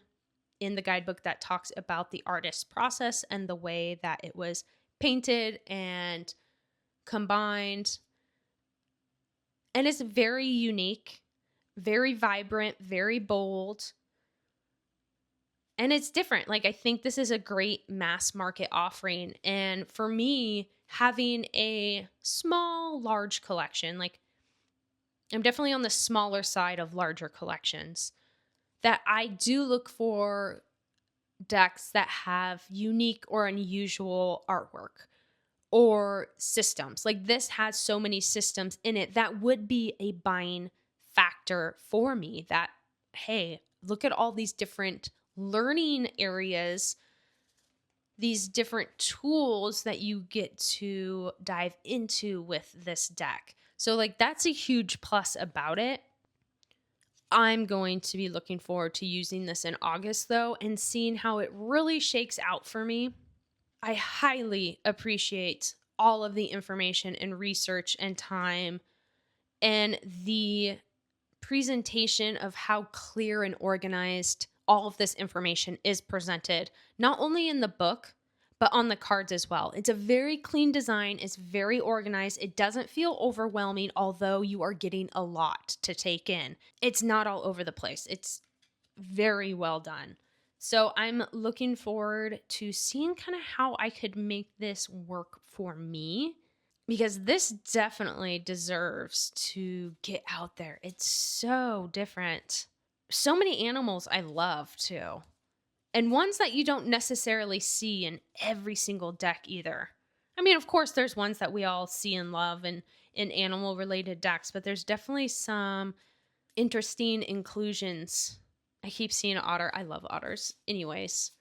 in the guidebook that talks about the artist's process and the way that it was painted and combined. And it's very unique, very vibrant, very bold. And it's different. Like, I think this is a great mass market offering. And for me, having a small, large collection, like I'm definitely on the smaller side of larger collections, that I do look for decks that have unique or unusual artwork or systems. Like this has so many systems in it that would be a buying factor for me, that, hey, look at all these different learning areas, these different tools that you get to dive into with this deck. So like that's a huge plus about it. I'm going to be looking forward to using this in August though and seeing how it really shakes out for me. I highly appreciate all of the information and research and time and the presentation of how clear and organized all of this information is presented, not only in the book, but on the cards as well. It's a very clean design. It's very organized. It doesn't feel overwhelming, although you are getting a lot to take in. It's not all over the place. It's very well done. So I'm looking forward to seeing kind of how I could make this work for me, because this definitely deserves to get out there. It's so different. So many animals I love too. And ones that you don't necessarily see in every single deck either. I mean, of course, there's ones that we all see and love in animal related decks, but there's definitely some interesting inclusions. I keep seeing otter. I love otters. Anyways,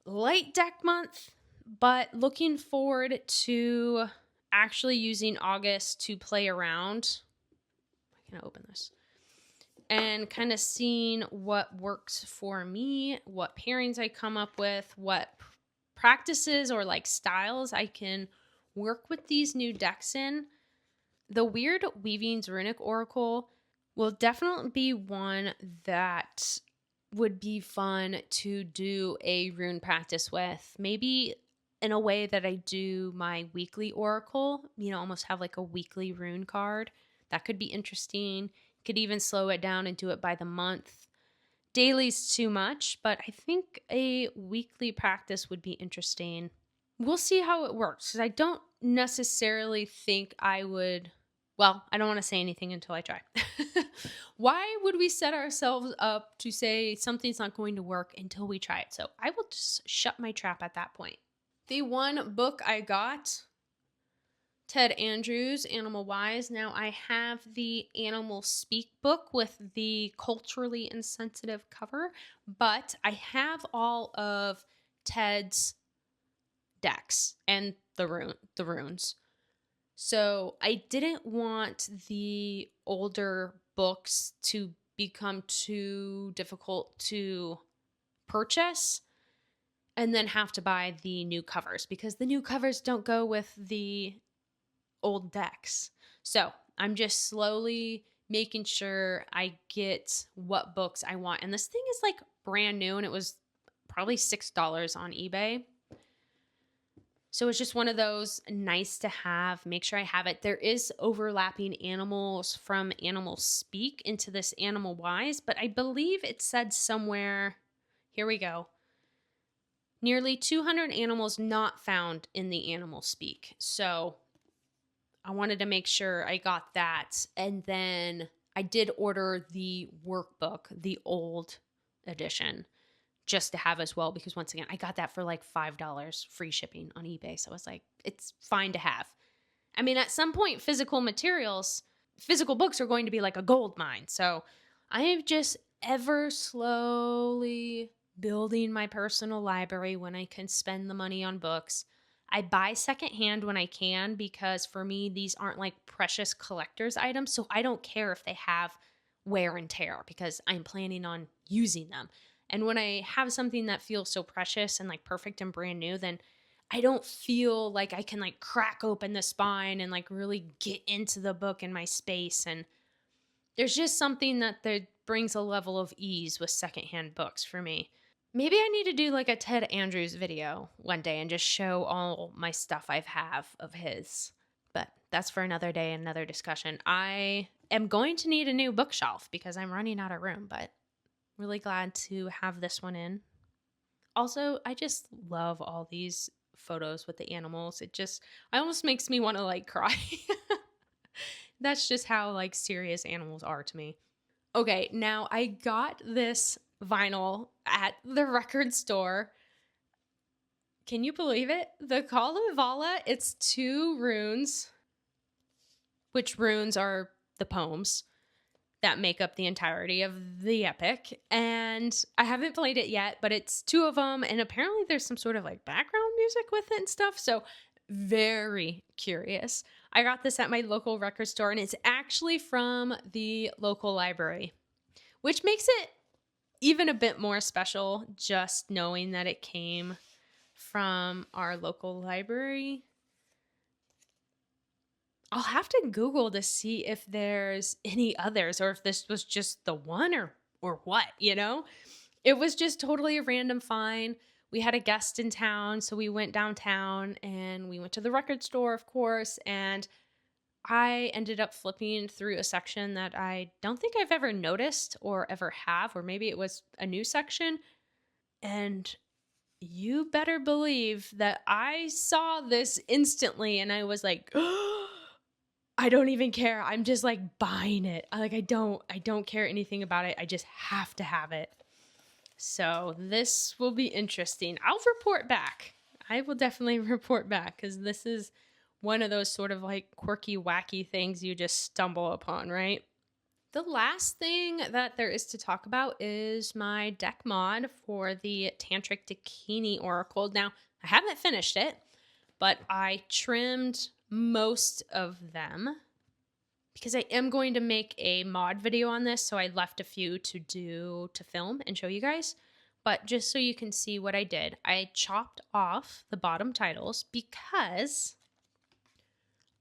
light deck month, but looking forward to actually using August to play around. I can open this. and kind of seeing what works for me, what pairings I come up with, what practices or like styles I can work with these new decks in. The Weird Weavings Runic Oracle will definitely be one that would be fun to do a rune practice with. Maybe in a way that I do my weekly oracle, almost have like a weekly rune card. That could be interesting. Could even slow it down and do it by the month. Daily's too much, but I think a weekly practice would be interesting. We'll see how it works, because I don't necessarily think I would. Well, I don't want to say anything until I try. Why would we set ourselves up to say something's not going to work until we try it? So I will just shut my trap at that point. The one book I got, Ted Andrews, Animal Wise. Now I have the Animal Speak book with the culturally insensitive cover, but I have all of Ted's decks and the runes. So I didn't want the older books to become too difficult to purchase and then have to buy the new covers, because the new covers don't go with the old decks. So I'm just slowly making sure I get what books I want. And this thing is like brand new, and it was probably $6 on eBay. So it's just one of those nice to have. Make sure I have it. There is overlapping animals from Animal Speak into this Animal Wise, but I believe it said somewhere, here we go, nearly 200 animals not found in the Animal Speak. So I wanted to make sure I got that. And then I did order the workbook, the old edition, just to have as well, because once again, I got that for like $5 free shipping on eBay. So I was like, it's fine to have. I mean, at some point, physical books are going to be like a gold mine. So I am just ever slowly building my personal library when I can spend the money on books. I buy secondhand when I can, because for me, these aren't like precious collector's items. So I don't care if they have wear and tear, because I'm planning on using them. And when I have something that feels so precious and like perfect and brand new, then I don't feel like I can like crack open the spine and like really get into the book in my space. And there's just something that brings a level of ease with secondhand books for me. Maybe I need to do like a Ted Andrews video one day and just show all my stuff I have of his. But that's for another day, another discussion. I am going to need a new bookshelf because I'm running out of room, but really glad to have this one in. Also, I just love all these photos with the animals. It almost makes me want to like cry. That's just how like serious animals are to me. Okay, now I got this vinyl at the record store. Can you believe it? The Kalevala, it's 2 runes, which runes are the poems that make up the entirety of the epic. And I haven't played it yet, but it's 2 of them. And apparently there's some sort of like background music with it and stuff. So very curious. I got this at my local record store, and it's actually from the local library, which makes it even a bit more special, just knowing that it came from our local library. I'll have to Google to see if there's any others, or if this was just the one, or what, It was just totally a random find. We had a guest in town, so we went downtown and we went to the record store, of course, and I ended up flipping through a section that I don't think I've ever noticed or ever have, or maybe it was a new section. And you better believe that I saw this instantly, and I was like, oh, I don't even care. I'm just like buying it. I don't care anything about it. I just have to have it. So this will be interesting. I'll report back. I will definitely report back, because this is one of those sort of like quirky, wacky things you just stumble upon, right? The last thing that there is to talk about is my deck mod for the Tantric Dakini Oracle. Now, I haven't finished it, but I trimmed most of them. because I am going to make a mod video on this, so I left a few to film and show you guys. But just so you can see what I did, I chopped off the bottom titles because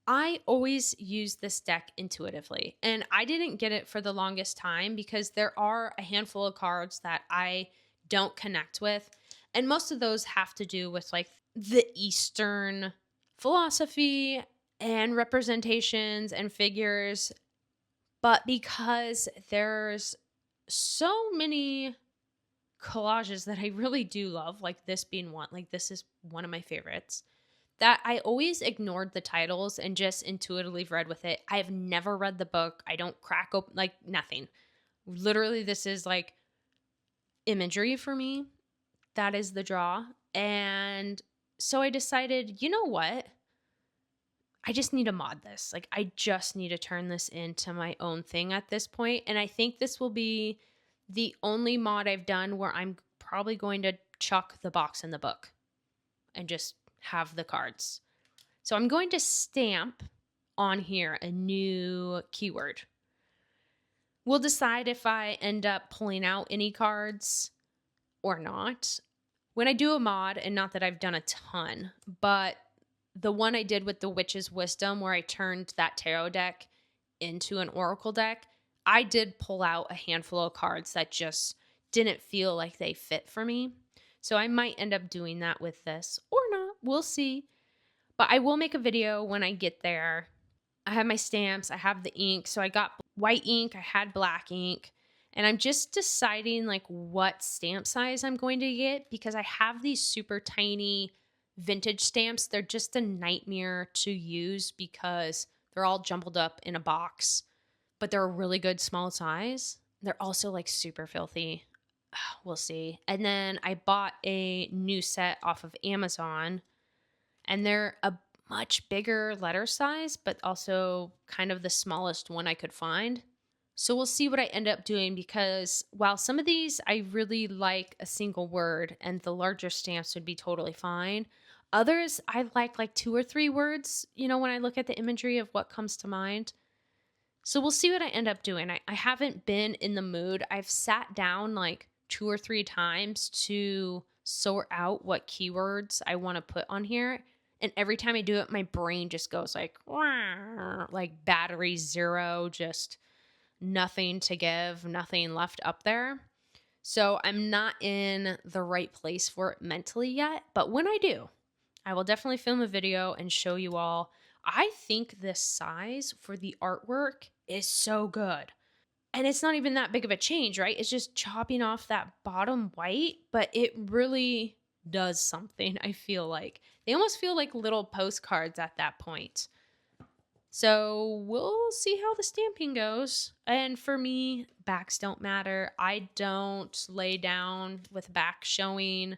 I always use this deck intuitively, and I didn't get it for the longest time because there are a handful of cards that I don't connect with, and most of those have to do with like the Eastern philosophy and representations and figures. But because there's so many collages that I really do love, like this being one, like this is one of my favorites, that I always ignored the titles and just intuitively read with it. I have never read the book. I don't crack open, like nothing. Literally, this is like imagery for me. That is the draw. And so I decided, you know what? I just need to mod this. Like, I just need to turn this into my own thing at this point. And I think this will be the only mod I've done where I'm probably going to chuck the box in the book and just have the cards. So I'm going to stamp on here a new keyword. We'll decide if I end up pulling out any cards or not. When I do a mod, and not that I've done a ton, but the one I did with the Witch's Wisdom where I turned that tarot deck into an oracle deck, I did pull out a handful of cards that just didn't feel like they fit for me. So I might end up doing that with this or not. We'll see. But I will make a video when I get there. I have my stamps. I have the ink. So I got white ink. I had black ink. And I'm just deciding like what stamp size I'm going to get because I have these super tiny vintage stamps. They're just a nightmare to use because they're all jumbled up in a box, but they're a really good small size. They're also like super filthy. We'll see. And then I bought a new set off of Amazon, and they're a much bigger letter size, but also kind of the smallest one I could find. So we'll see what I end up doing because while some of these I really like a single word and the larger stamps would be totally fine, others I like 2 or 3 words, you know, when I look at the imagery of what comes to mind. So we'll see what I end up doing. I haven't been in the mood. I've sat down like 2 or 3 times to sort out what keywords I want to put on here. And every time I do it, my brain just goes like battery zero, just nothing to give, nothing left up there. So I'm not in the right place for it mentally yet. But when I do, I will definitely film a video and show you all. I think this size for the artwork is so good. And it's not even that big of a change, right? It's just chopping off that bottom white, but it really does something, I feel like. They almost feel like little postcards at that point. So we'll see how the stamping goes. And for me, backs don't matter. I don't lay down with back showing.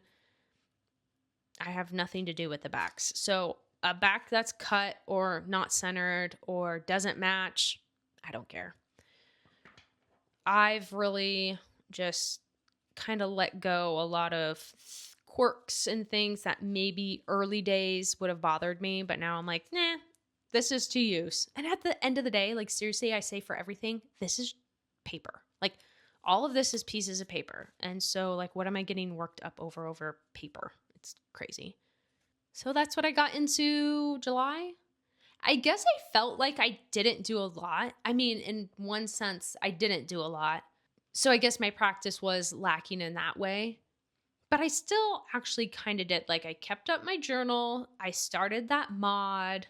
I have nothing to do with the backs. So a back that's cut or not centered or doesn't match, I don't care. I've really just kind of let go a lot of quirks and things that maybe early days would have bothered me, but now I'm like, nah, this is to use. And at the end of the day, like seriously, I say for everything, this is paper. Like all of this is pieces of paper. And so like, what am I getting worked up over paper? It's crazy. So that's what I got into July. I guess I felt like I didn't do a lot. I mean, in one sense, I didn't do a lot. So I guess my practice was lacking in that way. But I still actually kind of did. Like I kept up my journal. I started that mod.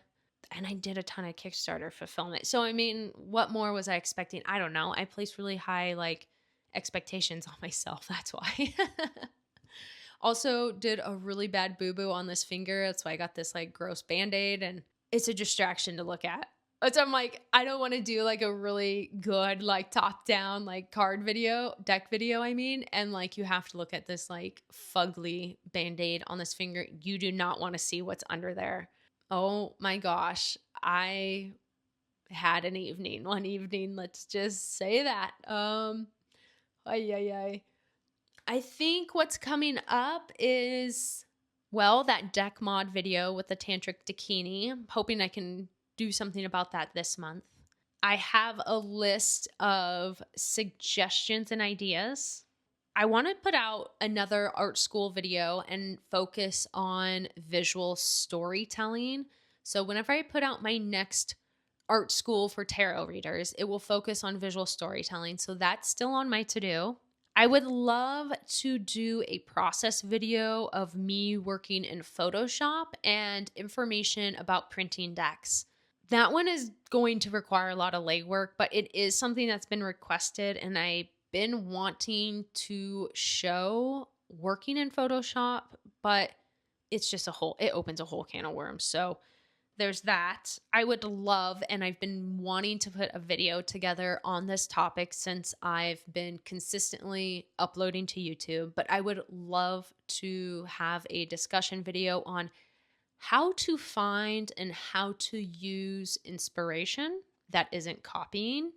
And I did a ton of Kickstarter fulfillment. So, I mean, what more was I expecting? I don't know. I placed really high, like, expectations on myself. That's why. Also, did a really bad boo-boo on this finger. That's why I got this, like, gross Band-Aid. And it's a distraction to look at. So I'm like, I don't want to do, like, a really good, like, top-down, like, card video, deck video, I mean. And, like, you have to look at this, like, fugly Band-Aid on this finger. You do not want to see what's under there. Oh my gosh, I had an evening, one evening, let's just say that. I think what's coming up is, well, that deck mod video with the Tantric Dakini. I'm hoping I can do something about that this month. I have a list of suggestions and ideas. I want to put out another art school video and focus on visual storytelling. So, whenever I put out my next art school for tarot readers, it will focus on visual storytelling. So, that's still on my to do. I would love to do a process video of me working in Photoshop and information about printing decks. That one is going to require a lot of legwork, but it is something that's been requested, and I've been wanting to show working in Photoshop, but it opens a whole can of worms. So there's that. I would love, and I've been wanting to put a video together on this topic since I've been consistently uploading to YouTube, but I would love to have a discussion video on how to find and how to use inspiration that isn't copying.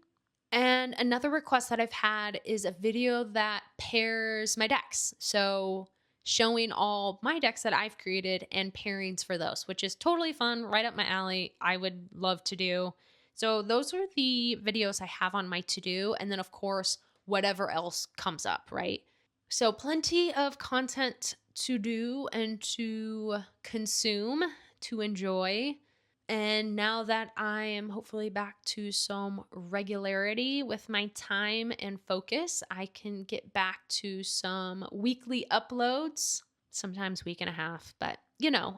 And another request that I've had is a video that pairs my decks. So showing all my decks that I've created and pairings for those, which is totally fun, right up my alley. I would love to do. So those are the videos I have on my to-do. And then of course, whatever else comes up, right? So plenty of content to do and to consume, to enjoy. And now that I am hopefully back to some regularity with my time and focus, I can get back to some weekly uploads, sometimes week and a half. But,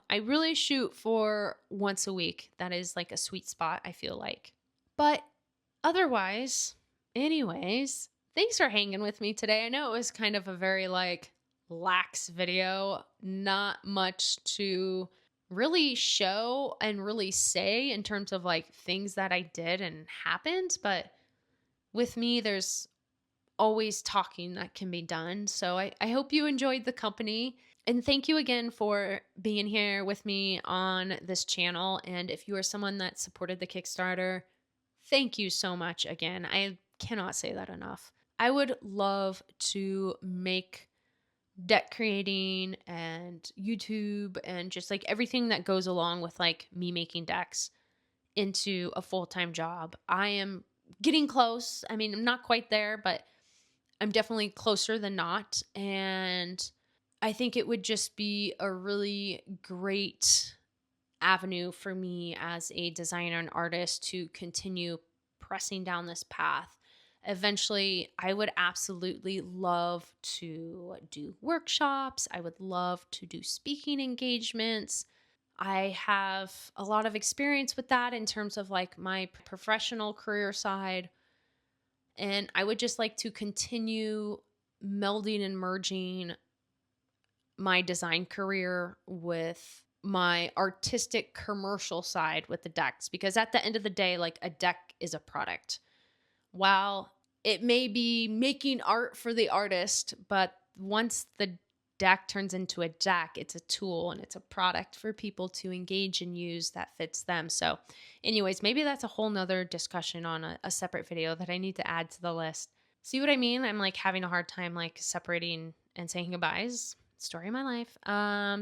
I really shoot for once a week. That is like a sweet spot, I feel like. But otherwise, anyways, thanks for hanging with me today. I know it was kind of a very lax video, not much to really show and really say in terms of things that I did and happened. But with me, there's always talking that can be done. So I hope you enjoyed the company. And thank you again for being here with me on this channel. And if you are someone that supported the Kickstarter, thank you so much again. I cannot say that enough. I would love to make deck creating and YouTube and just everything that goes along with me making decks into a full-time job. I am getting close. I mean, I'm not quite there, but I'm definitely closer than not. And I think it would just be a really great avenue for me as a designer and artist to continue pressing down this path. Eventually, I would absolutely love to do workshops. I would love to do speaking engagements. I have a lot of experience with that in terms of my professional career side. And I would just like to continue melding and merging my design career with my artistic commercial side with the decks, because at the end of the day, a deck is a product. While it may be making art for the artist, but once the deck turns into a deck, it's a tool and it's a product for people to engage and use that fits them. So anyways, maybe that's a whole nother discussion on a separate video that I need to add to the list. See what I mean? I'm having a hard time separating and saying goodbyes. Story of my life.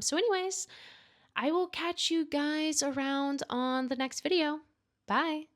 So anyways, I will catch you guys around on the next video. Bye.